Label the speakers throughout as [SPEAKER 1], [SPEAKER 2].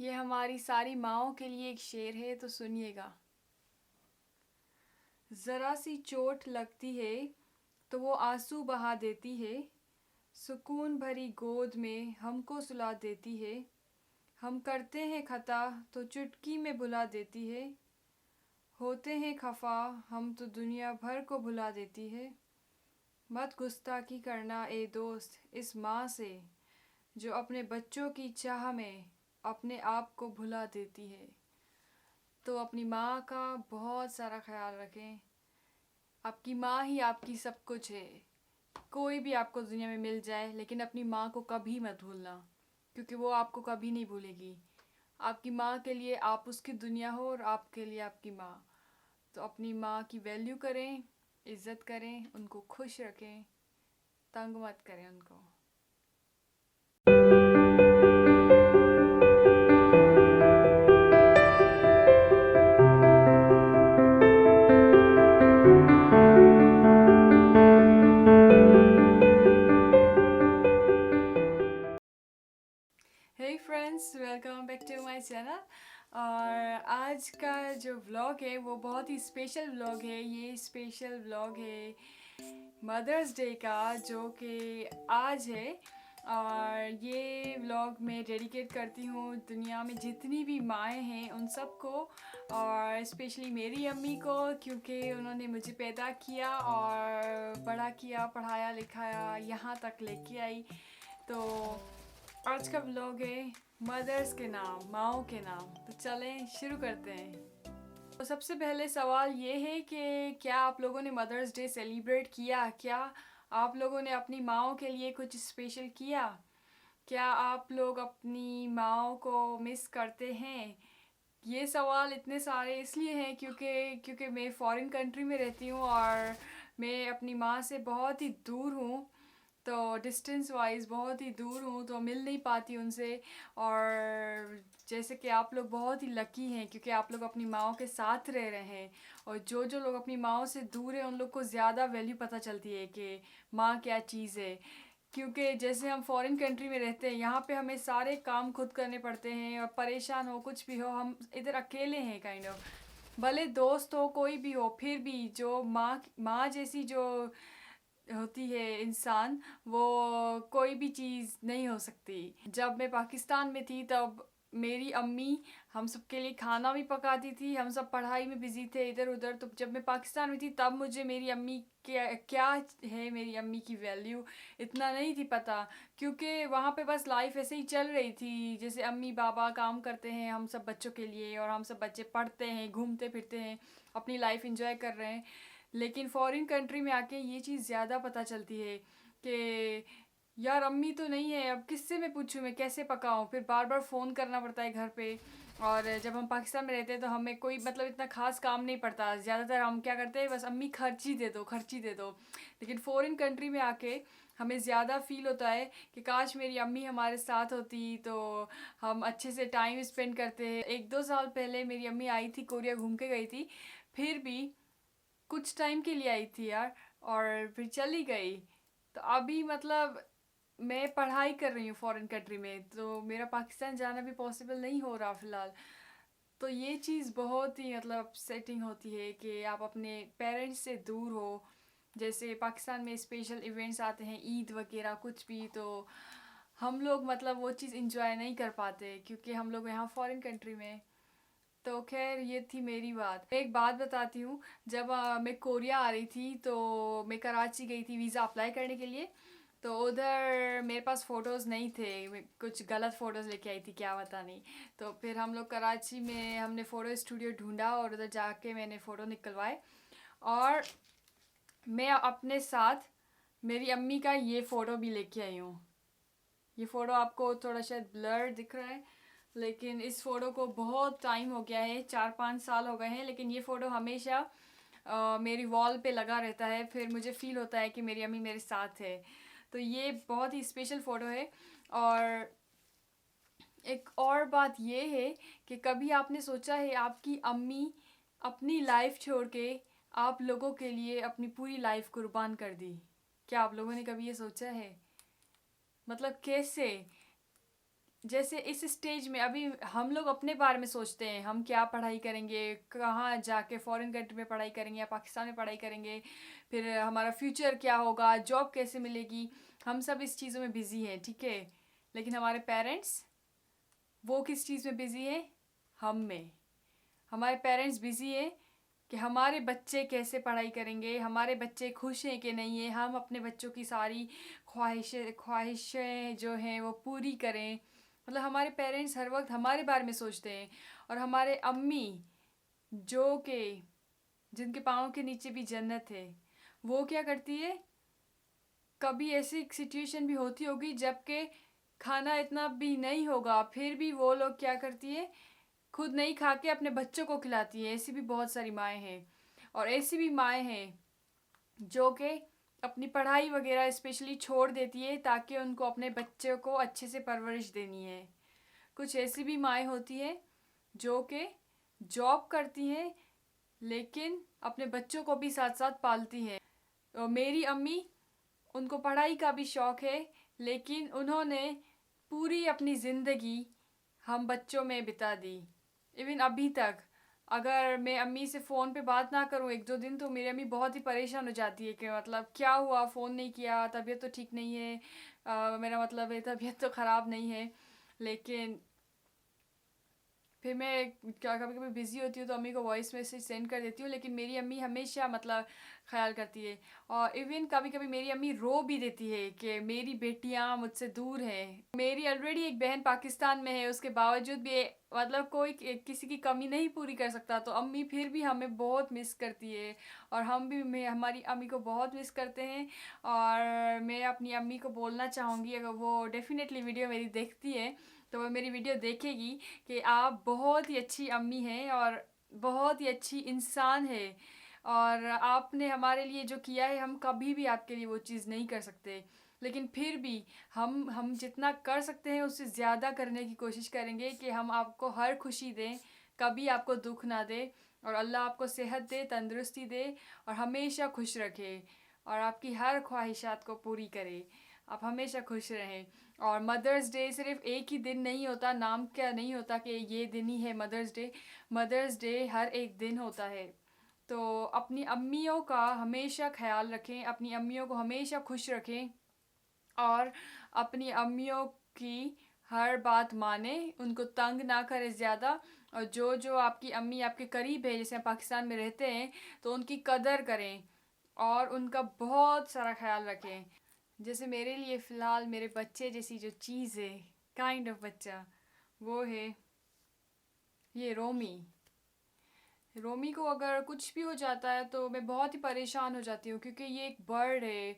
[SPEAKER 1] ये हमारी सारी माँओं के लिए एक शेर है, तो सुनिएगा। ज़रा सी चोट लगती है तो वो आंसू बहा देती है, सुकून भरी गोद में हमको सुला देती है। हम करते हैं खता तो चुटकी में बुला देती है, होते हैं खफा हम तो दुनिया भर को भुला देती है। मत गुस्ताखी करना ए दोस्त इस माँ से, जो अपने बच्चों की चाह में अपने आप को भुला देती है। तो अपनी माँ का बहुत सारा ख्याल रखें। आपकी माँ ही आपकी सब कुछ है। कोई भी आपको दुनिया में मिल जाए, लेकिन अपनी माँ को कभी मत भूलना, क्योंकि वो आपको कभी नहीं भूलेगी। आपकी माँ के लिए आप उसकी दुनिया हो और आपके लिए आपकी माँ। तो अपनी माँ की वैल्यू करें, इज़्ज़त करें, उनको खुश रखें, तंग मत करें उनको। Hey friends, welcome back to my channel. और आज का जो व्लॉग है वो बहुत ही स्पेशल व्लॉग है। ये स्पेशल व्लॉग है मदर्स डे का, जो कि आज है। और ये व्लॉग मैं डेडिकेट करती हूँ दुनिया में जितनी भी माएँ हैं उन सबको, और स्पेशली मेरी अम्मी को, क्योंकि उन्होंने मुझे पैदा किया और बड़ा किया, पढ़ाया लिखाया, यहाँ तक लेके आई। तो आज का व्लॉग है मदर्स के नाम, माँओं के नाम। तो चलें शुरू करते हैं। तो सबसे पहले सवाल ये है कि क्या आप लोगों ने मदर्स डे सेलिब्रेट किया? क्या आप लोगों ने अपनी माँओं के लिए कुछ स्पेशल किया? क्या आप लोग अपनी माँओं को मिस करते हैं? ये सवाल इतने सारे इसलिए हैं क्योंकि मैं फ़ॉरेन कंट्री में रहती हूँ और मैं अपनी माँ से बहुत ही दूर हूँ। तो डिस्टेंस वाइज़ बहुत ही दूर हूँ, तो मिल नहीं पाती उनसे। और जैसे कि आप लोग बहुत ही लकी हैं, क्योंकि आप लोग अपनी माँओं के साथ रह रहे हैं। और जो जो लोग अपनी माँओं से दूर हैं उन लोग को ज़्यादा वैल्यू पता चलती है कि माँ क्या चीज़ है। क्योंकि जैसे हम फॉरेन कंट्री में रहते हैं, यहाँ पे हमें सारे काम खुद करने पड़ते हैं, और परेशान हो कुछ भी हो, हम इधर अकेले हैं काइंड ऑफ। भले दोस्त हो, कोई भी हो, फिर भी जो माँ माँ जैसी जो होती है इंसान, वो कोई भी चीज़ नहीं हो सकती। जब मैं पाकिस्तान में थी तब मेरी अम्मी हम सब के लिए खाना भी पकाती थी। हम सब पढ़ाई में बिज़ी थे इधर उधर। तो जब मैं पाकिस्तान में थी तब मुझे मेरी अम्मी क्या क्या है, मेरी अम्मी की वैल्यू इतना नहीं थी पता, क्योंकि वहाँ पे बस लाइफ ऐसे ही चल रही थी। जैसे अम्मी बाबा काम करते हैं हम सब बच्चों के लिए, और हम सब बच्चे पढ़ते हैं, घूमते फिरते हैं, अपनी लाइफ इंजॉय कर रहे हैं। लेकिन फॉरेन कंट्री में आके ये चीज़ ज़्यादा पता चलती है कि यार अम्मी तो नहीं है, अब किससे मैं पूछूं, मैं कैसे पकाऊं, फिर बार बार फ़ोन करना पड़ता है घर पे। और जब हम पाकिस्तान में रहते हैं तो हमें कोई मतलब इतना ख़ास काम नहीं पड़ता। ज़्यादातर हम क्या करते हैं, बस अम्मी खर्ची दे दो, खर्ची दे दो। लेकिन फ़ॉरेन कंट्री में आके हमें ज़्यादा फ़ील होता है कि काश मेरी अम्मी हमारे साथ होती, तो हम अच्छे से टाइम स्पेंड करते हैं। 1-2 साल पहले मेरी अम्मी आई थी, कोरिया घूम के गई थी। फिर भी कुछ टाइम के लिए आई थी यार, और फिर चली गई। तो अभी मतलब मैं पढ़ाई कर रही हूँ फॉरेन कंट्री में, तो मेरा पाकिस्तान जाना भी पॉसिबल नहीं हो रहा फ़िलहाल। तो ये चीज़ बहुत ही मतलब अपसेटिंग होती है कि आप अपने पेरेंट्स से दूर हो। जैसे पाकिस्तान में स्पेशल इवेंट्स आते हैं, ईद वगैरह कुछ भी, तो हम लोग मतलब वो चीज़ इंजॉय नहीं कर पाते, क्योंकि हम लोग यहाँ फॉरेन कंट्री में। तो खैर ये थी मेरी बात। मैं एक बात बताती हूँ। जब मैं कोरिया आ रही थी तो मैं कराची गई थी वीज़ा अप्लाई करने के लिए। तो उधर मेरे पास फ़ोटोज़ नहीं थे, मैं कुछ गलत फ़ोटोज़ लेके आई थी, क्या पता नहीं। तो फिर हम लोग कराची में हमने फ़ोटो स्टूडियो ढूंढा और उधर जाके मैंने फ़ोटो निकलवाए। और मैं अपने साथ मेरी अम्मी का ये फ़ोटो भी लेके आई हूँ। ये फ़ोटो आपको थोड़ा शायद ब्लर दिख रहा है, लेकिन इस फ़ोटो को बहुत टाइम हो गया है, 4-5 साल हो गए हैं, लेकिन ये फ़ोटो हमेशा मेरी वॉल पे लगा रहता है। फिर मुझे फ़ील होता है कि मेरी अम्मी मेरे साथ है। तो ये बहुत ही स्पेशल फ़ोटो है। और एक और बात ये है कि कभी आपने सोचा है आपकी अम्मी अपनी लाइफ छोड़ के आप लोगों के लिए अपनी पूरी लाइफ कुर्बान कर दी? क्या आप लोगों ने कभी ये सोचा है? मतलब कैसे? जैसे इस स्टेज में अभी हम लोग अपने बारे में सोचते हैं, हम क्या पढ़ाई करेंगे, कहाँ जाके फॉरेन कंट्री में पढ़ाई करेंगे या पाकिस्तान में पढ़ाई करेंगे, फिर हमारा फ्यूचर क्या होगा, जॉब कैसे मिलेगी। हम सब इस चीज़ों में बिज़ी हैं, ठीक है। लेकिन हमारे पेरेंट्स, वो किस चीज़ में बिज़ी है? हम में। हमारे पेरेंट्स बिज़ी है कि हमारे बच्चे कैसे पढ़ाई करेंगे, हमारे बच्चे खुश हैं कि नहीं है, हम अपने बच्चों की सारी ख्वाहिशें जो हैं वो पूरी करें। मतलब हमारे पेरेंट्स हर वक्त हमारे बारे में सोचते हैं। और हमारे अम्मी, जो कि जिनके पाँव के नीचे भी जन्नत है, वो क्या करती है? कभी ऐसी सिचुएशन भी होती होगी जबकि खाना इतना भी नहीं होगा, फिर भी वो लोग क्या करती है? खुद नहीं खा के अपने बच्चों को खिलाती है। ऐसी भी बहुत सारी माएँ हैं। और ऐसी भी माएँ हैं जो कि अपनी पढ़ाई वगैरह स्पेशली छोड़ देती है ताकि उनको अपने बच्चों को अच्छे से परवरिश देनी है। कुछ ऐसी भी माएँ होती हैं जो कि जॉब करती हैं लेकिन अपने बच्चों को भी साथ साथ पालती हैं। और मेरी अम्मी, उनको पढ़ाई का भी शौक़ है लेकिन उन्होंने पूरी अपनी ज़िंदगी हम बच्चों में बिता दी। इवन अभी तक अगर मैं अम्मी से फ़ोन पे बात ना करूँ 1-2 दिन, तो मेरी अम्मी बहुत ही परेशान हो जाती है कि मतलब क्या हुआ, फ़ोन नहीं किया, तबीयत तो ठीक नहीं है। मेरा मतलब है तबीयत तो ख़राब नहीं है। लेकिन फिर मैं क्या कभी कभी बिज़ी होती हूँ तो अम्मी को वॉइस मैसेज सेंड कर देती हूँ, लेकिन मेरी अम्मी हमेशा मतलब ख्याल करती है। और इवन कभी कभी मेरी अम्मी रो भी देती है कि मेरी बेटियाँ मुझसे दूर हैं। मेरी ऑलरेडी एक बहन पाकिस्तान में है, उसके बावजूद भी मतलब कोई किसी की कमी नहीं पूरी कर सकता, तो अम्मी फिर भी हमें बहुत मिस करती है। और हम भी मैं हमारी अम्मी को बहुत मिस करते हैं। और मैं अपनी अम्मी को बोलना चाहूँगी, अगर वो डेफिनेटली वीडियो मेरी देखती है तो वो मेरी वीडियो देखेगी, कि आप बहुत ही अच्छी अम्मी हैं और बहुत ही अच्छी इंसान है। और आपने हमारे लिए जो किया है, हम कभी भी आपके लिए वो चीज़ नहीं कर सकते। लेकिन फिर भी हम जितना कर सकते हैं उससे ज़्यादा करने की कोशिश करेंगे कि हम आपको हर खुशी दें, कभी आपको दुख ना दे। और अल्लाह आपको सेहत दे, तंदुरुस्ती दे और हमेशा खुश रखे और आपकी हर ख्वाहिशात को पूरी करे। आप हमेशा खुश रहें। और मदर्स डे सिर्फ एक ही दिन नहीं होता, नाम क्या नहीं होता कि ये दिन ही है मदर्स डे। मदर्स डे हर एक दिन होता है। तो अपनी अम्मियों का हमेशा ख्याल रखें, अपनी अम्मियों को हमेशा खुश रखें और अपनी अम्मियों की हर बात माने, उनको तंग ना करें ज़्यादा। और जो जो आपकी अम्मी आपके करीब है, जैसे आप पाकिस्तान में रहते हैं, तो उनकी कदर करें और उनका बहुत सारा ख्याल रखें। जैसे मेरे लिए फ़िलहाल मेरे बच्चे जैसी जो चीज़ है, काइंड ऑफ बच्चा, वो है ये रोमी। रोमी को अगर कुछ भी हो जाता है तो मैं बहुत ही परेशान हो जाती हूँ, क्योंकि ये एक बर्ड है।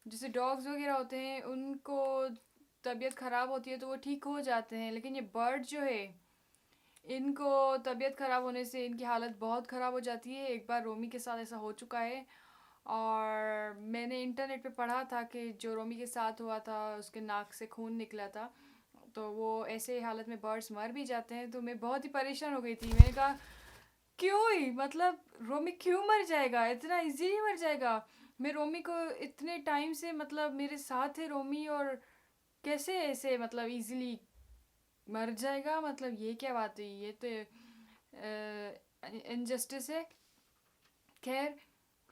[SPEAKER 1] जैसे डॉग्स वगैरह होते हैं, उनको तबीयत ख़राब होती है तो वो ठीक हो जाते हैं, लेकिन ये बर्ड जो है, इनको तबीयत ख़राब होने से इनकी हालत बहुत ख़राब हो जाती है। एक बार रोमी के साथ ऐसा हो चुका है। और मैंने इंटरनेट पे पढ़ा था कि जो रोमी के साथ हुआ था, उसके नाक से खून निकला था, तो वो ऐसे हालत में बर्ड्स मर भी जाते हैं। तो मैं बहुत ही परेशान हो गई थी। मैंने कहा क्यों ही, मतलब रोमी क्यों मर जाएगा, इतना इजीली मर जाएगा। मैं रोमी को इतने टाइम से मतलब मेरे साथ है रोमी, और कैसे ऐसे मतलब इजीली मर जाएगा, मतलब ये क्या बात हुई, ये तो इनजस्टिस है। खैर,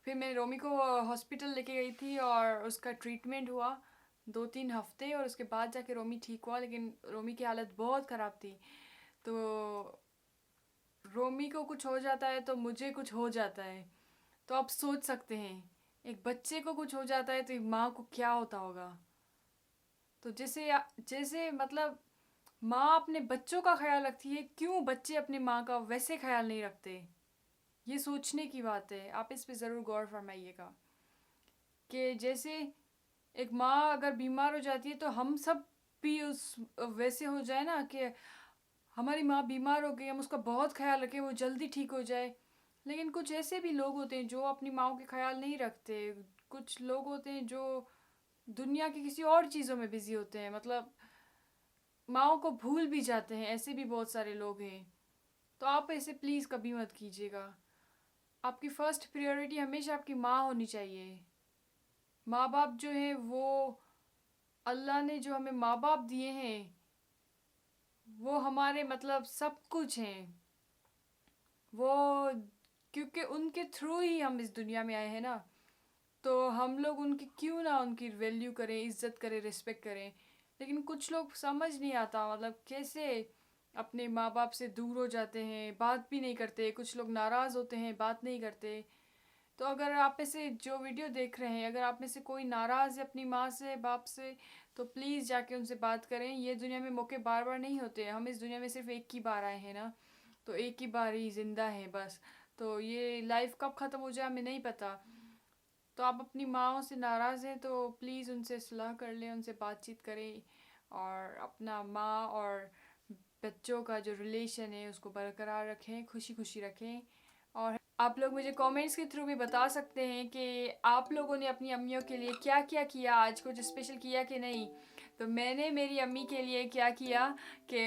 [SPEAKER 1] फिर मैं रोमी को हॉस्पिटल लेके गई थी और उसका ट्रीटमेंट हुआ 2-3 हफ्ते, और उसके बाद जाके रोमी ठीक हुआ। लेकिन रोमी की हालत बहुत ख़राब थी। तो रोमी को कुछ हो जाता है तो मुझे कुछ हो जाता है। तो आप सोच सकते हैं, एक बच्चे को कुछ हो जाता है तो एक माँ को क्या होता होगा। तो जैसे जैसे मतलब माँ अपने बच्चों का ख्याल रखती है, क्यों बच्चे अपनी माँ का वैसे ख्याल नहीं रखते। ये सोचने की बात है, आप इस पे ज़रूर गौर फरमाइएगा। कि जैसे एक माँ अगर बीमार हो जाती है तो हम सब भी उस वैसे हो जाए ना, कि हमारी माँ बीमार हो गई, हम उसका बहुत ख्याल रखें, वो जल्दी ठीक हो जाए। लेकिन कुछ ऐसे भी लोग होते हैं जो अपनी माँ के ख्याल नहीं रखते। कुछ लोग होते हैं जो दुनिया की किसी और चीज़ों में बिज़ी होते हैं, मतलब माँ को भूल भी जाते हैं। ऐसे भी बहुत सारे लोग हैं। तो आप ऐसे प्लीज़ कभी मत कीजिएगा। आपकी फ़र्स्ट प्रायोरिटी हमेशा आपकी माँ होनी चाहिए। माँ बाप जो है वो, अल्लाह ने जो हमें माँ बाप दिए हैं, वो हमारे मतलब सब कुछ हैं। वो क्योंकि उनके थ्रू ही हम इस दुनिया में आए हैं ना, तो हम लोग उनकी क्यों ना उनकी वैल्यू करें, इज्जत करें, रिस्पेक्ट करें। लेकिन कुछ लोग समझ नहीं आता मतलब कैसे अपने माँ बाप से दूर हो जाते हैं, बात भी नहीं करते, कुछ लोग नाराज़ होते हैं, बात नहीं करते। तो अगर आप में से जो वीडियो देख रहे हैं, अगर आप में से कोई नाराज़ है अपनी माँ से, बाप से, तो प्लीज़ जाके उनसे बात करें। ये दुनिया में मौके बार बार नहीं होते, हम इस दुनिया में सिर्फ एक ही बार आए हैं ना, तो एक ही बार ही ज़िंदा हैं बस। तो ये लाइफ कब ख़त्म हो जाए हमें नहीं पता। तो आप अपनी माँओं से नाराज़ हैं तो प्लीज़ उनसे सलाह कर लें, उनसे बातचीत करें और अपना माँ और बच्चों का जो रिलेशन है उसको बरकरार रखें, खुशी खुशी रखें। और आप लोग मुझे कमेंट्स के थ्रू भी बता सकते हैं कि आप लोगों ने अपनी अम्मियों के लिए क्या क्या किया, आज कुछ स्पेशल किया कि नहीं। तो मैंने मेरी अम्मी के लिए क्या किया कि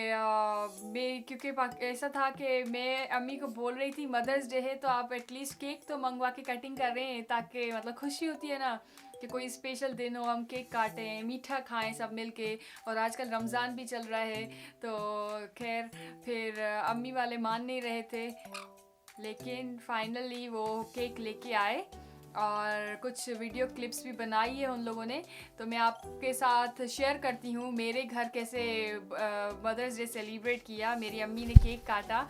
[SPEAKER 1] मैं क्योंकि ऐसा था कि मैं अम्मी को बोल रही थी मदर्स डे है तो आप एटलीस्ट केक तो मंगवा के कटिंग कर रहे हैं, ताकि मतलब खुशी होती है ना कि कोई स्पेशल दिन हो, हम केक काटें, मीठा खाएं सब मिलके। और आजकल रमज़ान भी चल रहा है तो खैर फिर अम्मी वाले मान नहीं रहे थे, लेकिन फाइनली वो केक लेके आए और कुछ वीडियो क्लिप्स भी बनाई है उन लोगों ने। तो मैं आपके साथ शेयर करती हूँ मेरे घर कैसे मदर्स डे सेलिब्रेट किया, मेरी अम्मी ने केक काटा।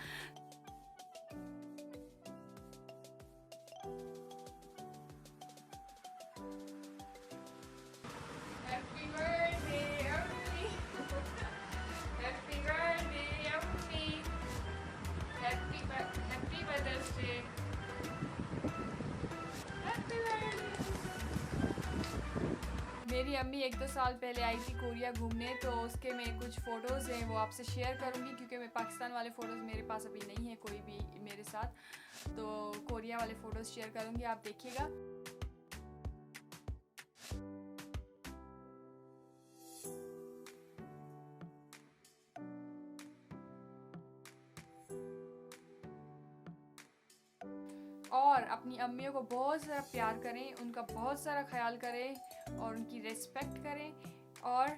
[SPEAKER 1] हैप्पी बर्थडे अम्मी, हैप्पी बर्थडे अम्मी, happy mother's day, happy birthday. मेरी अम्मी 1-2 साल पहले आई थी कोरिया घूमने, तो उसके मैं कुछ फ़ोटोज़ हैं वो आपसे शेयर करूँगी, क्योंकि मैं पाकिस्तान वाले फ़ोटोज़ मेरे पास अभी नहीं है कोई भी मेरे साथ, तो कोरिया वाले फ़ोटोज़ शेयर करूँगी, आप देखिएगा। और अपनी अम्मियों को बहुत सारा प्यार करें, उनका बहुत सारा ख्याल करें और उनकी रिस्पेक्ट करें। और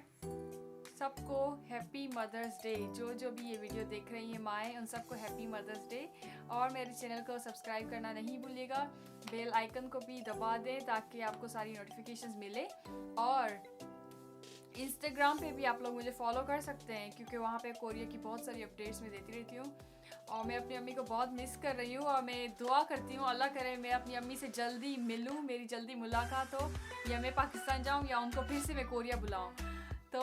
[SPEAKER 1] सबको हैप्पी मदर्स डे। जो जो भी ये वीडियो देख रही हैं माएँ, उन सबको हैप्पी मदर्स डे। और मेरे चैनल को सब्सक्राइब करना नहीं भूलिएगा, बेल आइकन को भी दबा दें ताकि आपको सारी नोटिफिकेशंस मिले। और इंस्टाग्राम पे भी आप लोग मुझे फॉलो कर सकते हैं, क्योंकि वहाँ पे कोरिया की बहुत सारी अपडेट्स मैं देती रहती हूँ। और मैं अपनी अम्मी को बहुत मिस कर रही हूँ और मैं दुआ करती हूँ अल्लाह करे मैं अपनी अम्मी से जल्दी मिलूँ, मेरी जल्दी मुलाकात हो, या मैं पाकिस्तान जाऊँ या उनको फिर से मैं कोरिया बुलाऊँ। तो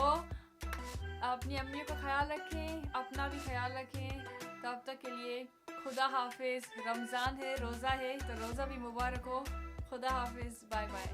[SPEAKER 1] अपनी अम्मियों का ख्याल रखें, अपना भी ख्याल रखें। तब तक के लिए खुदा हाफिज़। रमज़ान है, रोज़ा है, तो रोज़ा भी मुबारक हो। खुदा हाफिज़, बाय बाय।